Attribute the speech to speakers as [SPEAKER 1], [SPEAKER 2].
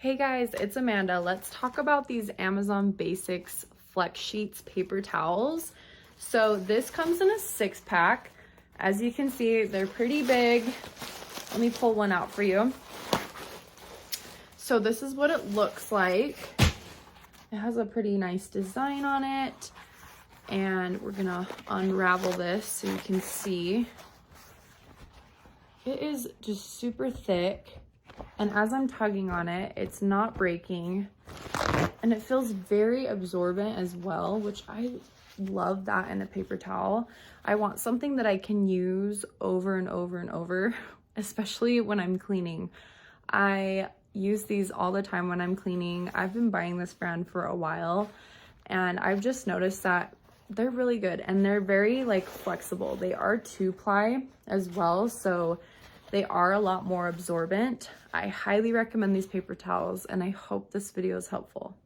[SPEAKER 1] Hey guys, it's Amanda. Let's talk about these Amazon Basics Flex Sheets paper towels. So this comes in a 6-pack. As you can see, they're pretty big. Let me pull one out for you. So this is what it looks like. It has a pretty nice design on it. And we're gonna unravel this so you can see. It is just super thick. And as I'm tugging on it, it's not breaking. And it feels very absorbent as well, which I love that in a paper towel. I want something that I can use over and over and over, especially when I'm cleaning. I use these all the time when I'm cleaning. I've been buying this brand for a while, and I've just noticed that they're really good and they're very flexible. They are 2-ply as well, so they are a lot more absorbent. I highly recommend these paper towels, and I hope this video is helpful.